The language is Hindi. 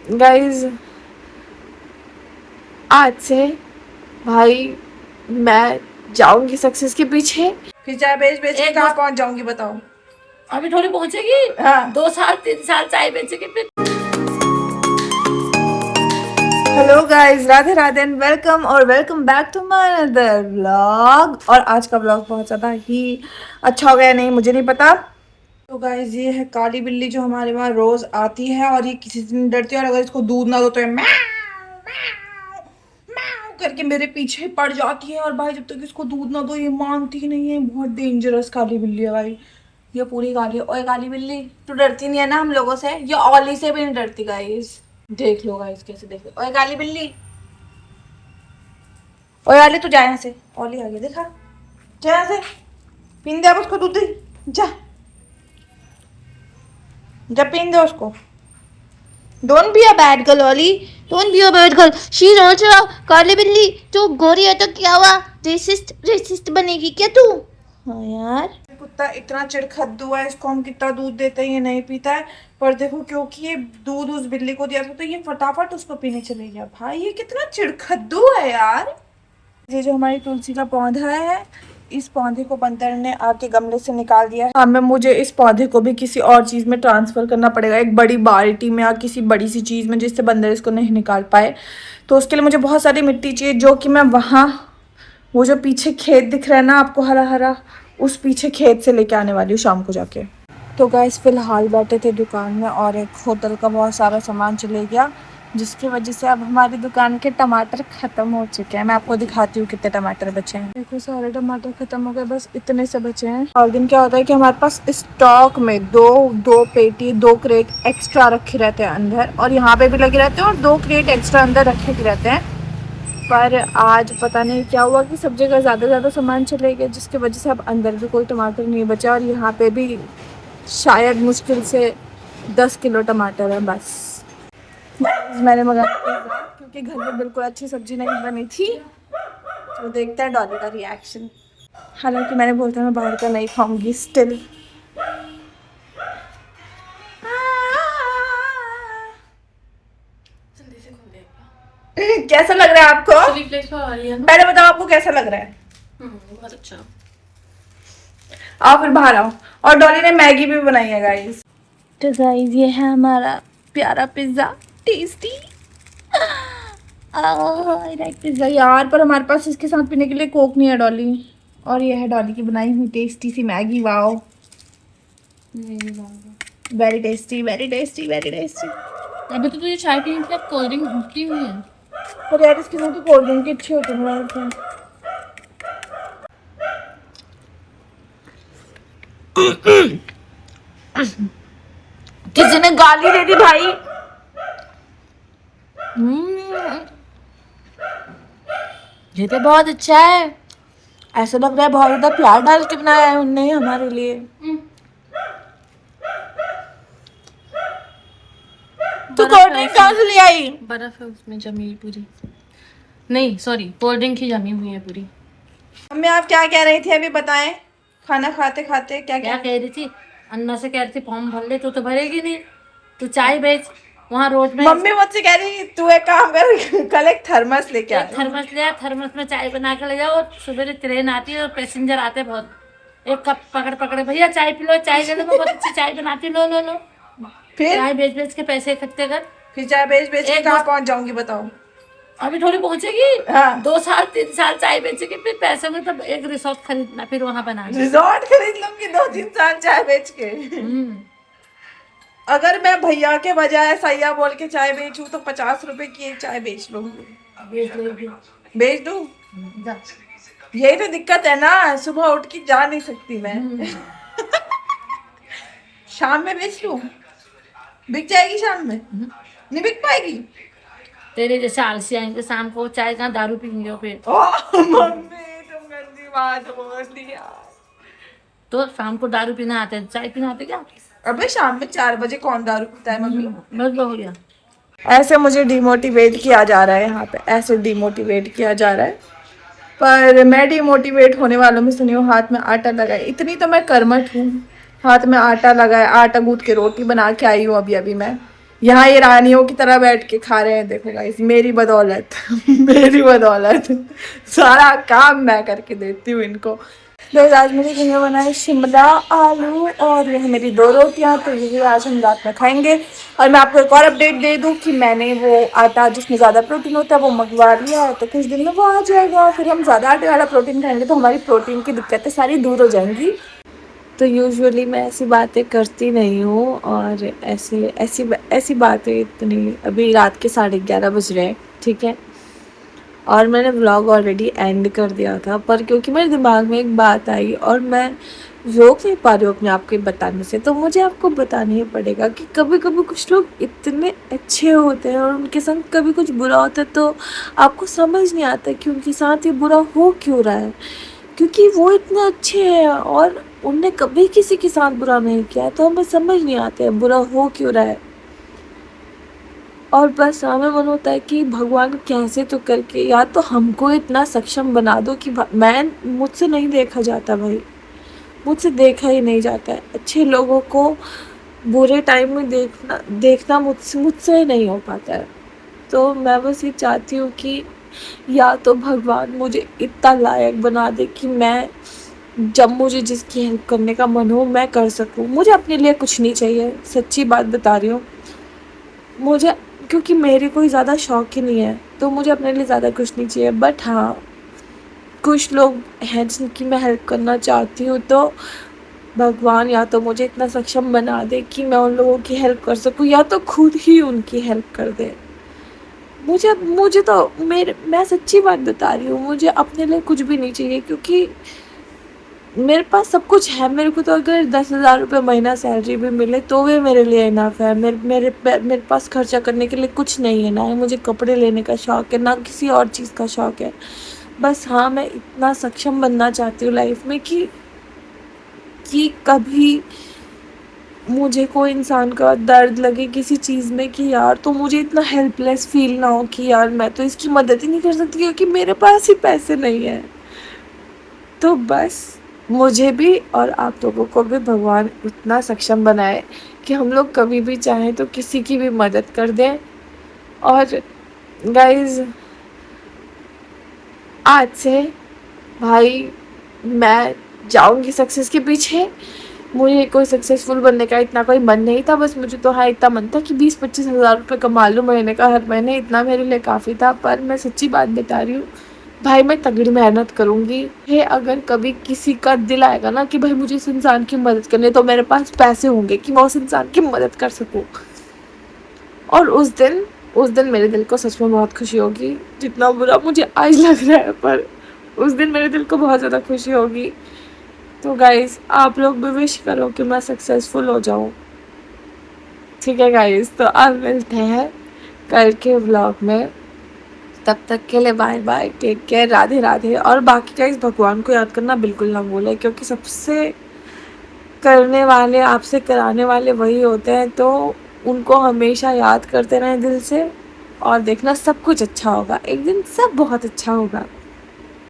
गाइज आज से भाई मैं जाऊंगी सक्सेस के पीछे। फिर चाय बेच बेच के कहाँ पहुंच जाऊंगी बताओ। अभी थोड़ी पहुंचेगी। हाँ 2 साल 3 साल चाय बेचेगी फिर। Hello guys, Radhe Radhe and welcome back to my another vlog. और आज का व्लॉग बहुत ज़्यादा ही अच्छा हो गया, नहीं मुझे नहीं पता। तो गाइज ये है काली बिल्ली जो हमारे वहाँ रोज आती है और ये किसी दिन डरती है और अगर इसको दूध ना दो तो ये म्याऊं, म्याऊं, म्याऊं करके मेरे पीछे पड़ जाती है। और भाई जब तक इसको दूध ना दो ये मानती ही नहीं है। बहुत डेंजरस काली बिल्ली है भाई, ये पूरी काली है। ओए काली बिल्ली, तू डरती नहीं है ना हम लोगों से? ये ओली से भी नहीं डरती गाइज। देख लो गाइस कैसे, देख लो। ओए काली बिल्ली, ओए ओली तू जा यहाँ से। ओली आ गया, देखा? जा यहाँ से, पीन दे अब उसको दूध दे। जा जा पीन दे उसको। Don't be a bad girl Oli, don't be a bad girl. She is also काली बिल्ली। तू गोरी है तो क्या हुआ? रेसिस्ट बनेगी क्या तू? हाँ यार, कुत्ता इतना चिड़खद्दू है, इसको हम कितना दूध देते हैं ये नहीं पीता है। पर देखो क्योंकि ये दूध उस बिल्ली को दिया था तो ये फटाफट उसको पीने चले गया। भाई ये कितना चिड़खद्दू है यार। ये जो हमारी तुलसी का पौधा है, इस पौधे को बंदर ने आके गमले से निकाल दिया है। हमें मुझे इस पौधे को भी किसी और चीज़ में ट्रांसफ़र करना पड़ेगा, एक बड़ी बाल्टी में या किसी बड़ी सी चीज़ में जिससे बंदर इसको नहीं निकाल पाए। तो उसके लिए मुझे बहुत सारी मिट्टी चाहिए, जो कि मैं वहाँ, वो जो पीछे खेत दिख रहा है ना आपको हरा हरा, उस पीछे खेत से लेके आने वाली हूँ शाम को जाके। तो गाइस फिलहाल बैठे थे दुकान में और एक होटल का बहुत सारा सामान चले गया, जिसकी वजह से अब हमारी दुकान के टमाटर ख़त्म हो चुके हैं। मैं आपको दिखाती हूँ कितने टमाटर बचे हैं। देखो सारे टमाटर ख़त्म हो गए, बस इतने से बचे हैं। और दिन क्या होता है कि हमारे पास स्टॉक में दो पेटी 2 क्रेट एक्स्ट्रा रखे रहते हैं अंदर, और यहाँ पे भी लगे रहते हैं और 2 क्रेट एक्स्ट्रा अंदर रखे रहते हैं। पर आज पता नहीं क्या हुआ कि सब जगह ज़्यादा सामान चले गए, जिसकी वजह से अब अंदर भी कोई टमाटर नहीं बचा। और यहाँ पे भी शायद मुश्किल से 10 किलो टमाटर है बस। मैंने मंगाया पिज़्ज़ा क्योंकि घर में बिल्कुल अच्छी सब्जी नहीं बनी थी। तो देखते हैं डॉली का रिएक्शन। हालांकि मैंने बोला था मैं बाहर का नहीं खाऊंगी स्टिल। कैसा लग रहा है आपको? पहले बताओ आपको कैसा लग रहा है? बहुत अच्छा। आओ फिर बाहर आओ। और डॉली ने मैगी भी बनाई है गाइस। तो गाइस ये है हमारा प्यारा pizza, tasty. I like pizza यार, पर हमारे पास इसके साथ पीने के लिए कोक नहीं है डॉली। और ये है डॉली की बनाई हुई टेस्टी सी Maggi. Wow, very tasty very tasty very tasty. अभी तो तुझे चाय पीने के लिए कोल्ड ड्रिंक की हुई है। पर यार इसके साथ तो कोल्ड ड्रिंक की अच्छी होती है। किसी ने गाली दे दी भाई। ये तो बहुत अच्छा है, ऐसा लग रहा है बहुत ज्यादा प्यार डाल के बनाया है उनने हमारे लिए। तू कोल्ड ड्रिंक कहाँ से ले आई? बर्फ है उसमें जमी हुई पूरी। नहीं सॉरी, कोल्ड ड्रिंक ही जमी हुई है पूरी। मम्मी आप क्या कह रही थी अभी बताएं, खाना खाते खाते क्या क्या कह रही थी? अन्ना से कह रही थी फॉर्म भर ले, तो भरेगी नहीं। तू चाय बेच वहाँ रोड में। मम्मी मुझसे कह रही तू एक काम कर, कल एक थर्मस लेके आ। थर्मस ले आ, थर्मस में चाय बना के ले जाओ। सुबह ट्रेन आती है और पैसेंजर आते बहुत, एक कप पकड़ भैया चाय पी लो, चाय ले लो, मैं बहुत अच्छी चाय बनाती, लो लो लो। फिर चाय बेच के पैसे इकट्ठे कर। फिर चाय बेच के कहाँ पहुंच जाऊंगी बताओ। अभी थोड़ी पहुंचेगी। हाँ 2 साल 3 साल चाय बेचेगी, फिर पैसे में तब एक रिसोर्ट खरीदना, फिर वहाँ बनाना। रिजॉर्ट खरीद लूंगी 2-3 साल चाय बेच के। अगर मैं भैया के बजाय सैया बोल के चाय बेचूं तो 50 रुपए की एक चाय बेच लूंगी। बेच दूं? जा। यही तो दिक्कत है ना, सुबह उठ के जा नहीं सकती मैं। शाम में बेच लूं? बिक जाएगी शाम में? नहीं बिक पाएगी। तेरे जैसे आलसी आएंगे शाम को, चाय कहाँ दारू पीएंगे फिर। मम्मी तुम गंदी बात बोल दी यार। तो शाम को दारू पीना आते है, चाय पीना आते क्या? अबे शाम में 4 बजे कौन दारू पीता है मम्मी? बस हो गया। ऐसे मुझे डिमोटिवेट किया जा रहा है यहाँ पे, ऐसे डिमोटिवेट किया जा रहा है। पर मैं डिमोटिवेट होने वालों में सुनी हूँ। हाथ में आटा लगाए, इतनी तो मैं कर्मठ हूँ। हाथ में आटा लगाए, आटा गूंथ के रोटी बना के आई हूँ अभी मैं। यहाँ ये रानियों की तरह बैठ के खा रहे हैं। देखो गाइस, मेरी बदौलत मेरी बदौलत सारा काम मैं करके देती हूँ इनको। तो आज मेरे घर बनाए शिमला आलू और यह मेरी 2 रोटियाँ, तो यही आज हम रात में खाएंगे। और मैं आपको एक और अपडेट दे दूँ कि मैंने वो आटा जिसमें ज़्यादा प्रोटीन होता है वो मंगवा लिया है, तो कुछ दिन में वो आ जाएगा। फिर हम ज़्यादा आटे वाला प्रोटीन खाएंगे तो हमारी प्रोटीन की दिक्कतें सारी दूर हो जाएंगी। तो यूजुअली मैं ऐसी बातें करती नहीं हूँ, और ऐसी बातें इतनी, अभी रात के 11:30 बज रहे हैं, ठीक है, और मैंने व्लॉग ऑलरेडी एंड कर दिया था, पर क्योंकि मेरे दिमाग में एक बात आई और मैं रोक नहीं पा रही हूँ अपने आप को बताने से, तो मुझे आपको बताना ही पड़ेगा कि कभी कभी कुछ लोग इतने अच्छे होते हैं और उनके संग कभी कुछ बुरा होता है, तो आपको समझ नहीं आता कि उनके साथ ये बुरा हो क्यों रहा है, क्योंकि वो इतने अच्छे हैं और उनने कभी किसी के साथ बुरा नहीं किया, तो हमें समझ नहीं आता है बुरा हो क्यों रहा है। और बस हमें मन होता है कि भगवान कैसे तो करके या तो हमको इतना सक्षम बना दो कि मुझसे नहीं देखा जाता भाई, मुझसे देखा ही नहीं जाता है। अच्छे लोगों को बुरे टाइम में देखना मुझसे नहीं हो पाता है। तो मैं बस ये चाहती हूँ कि या तो भगवान मुझे इतना लायक बना दे कि मैं जब मुझे जिसकी हेल्प करने का मन हो मैं कर सकूँ। मुझे अपने लिए कुछ नहीं चाहिए, सच्ची बात बता रही हूँ। मुझे, क्योंकि मेरे कोई ज़्यादा शौक ही नहीं है, तो मुझे अपने लिए ज़्यादा कुछ नहीं चाहिए। बट हाँ, कुछ लोग हैं जिनकी मैं हेल्प करना चाहती हूँ, तो भगवान या तो मुझे इतना सक्षम बना दे कि मैं उन लोगों की हेल्प कर सकूँ, या तो खुद ही उनकी हेल्प कर दे। मुझे तो मैं सच्ची बात बता रही हूँ, मुझे अपने लिए कुछ भी नहीं चाहिए, क्योंकि मेरे पास सब कुछ है। मेरे को तो अगर 10,000 रुपये महीना सैलरी भी मिले तो भी मेरे लिए इनफ है। मेरे पास खर्चा करने के लिए कुछ नहीं है, ना ही मुझे कपड़े लेने का शौक़ है, ना किसी और चीज़ का शौक़ है। बस हाँ, मैं इतना सक्षम बनना चाहती हूँ लाइफ में कि कभी मुझे कोई इंसान का दर्द लगे किसी चीज़ में कि यार, तो मुझे इतना हेल्पलेस फील ना हो कि यार मैं तो इसकी मदद ही नहीं कर सकती क्योंकि मेरे पास ही पैसे नहीं है। तो बस मुझे भी और आप लोगों को भी भगवान इतना सक्षम बनाए कि हम लोग कभी भी चाहें तो किसी की भी मदद कर दें। और गाइस, आज से भाई मैं जाऊंगी सक्सेस के पीछे। मुझे कोई सक्सेसफुल बनने का इतना कोई मन नहीं था, बस मुझे तो हाँ इतना मन था कि 20-25 हज़ार रुपये कमा लूँ महीने का, हर महीने, इतना मेरे लिए काफ़ी था। पर मैं सच्ची बात बता रही हूँ भाई, मैं तगड़ी मेहनत करूँगी। है अगर कभी किसी का दिल आएगा ना कि भाई मुझे इस इंसान की मदद करनी है, तो मेरे पास पैसे होंगे कि मैं उस इंसान की मदद कर सकूँ। और उस दिन मेरे दिल को सच में बहुत खुशी होगी। जितना बुरा मुझे आज लग रहा है, पर उस दिन मेरे दिल को बहुत ज़्यादा खुशी होगी। तो गाइस, आप लोग भी विश करो कि मैं सक्सेसफुल हो जाऊँ, ठीक है गाइस। तो अब मिलते हैं कल के व्लॉग में, तब तक के लिए bye bye, take care, Radhe Radhe. और बाकी गाइस, भगवान को याद करना बिल्कुल ना भूलें, क्योंकि सबसे करने वाले, आपसे कराने वाले वही होते हैं। तो उनको हमेशा याद करते रहें दिल से, और देखना सब कुछ अच्छा होगा, एक दिन सब बहुत अच्छा होगा।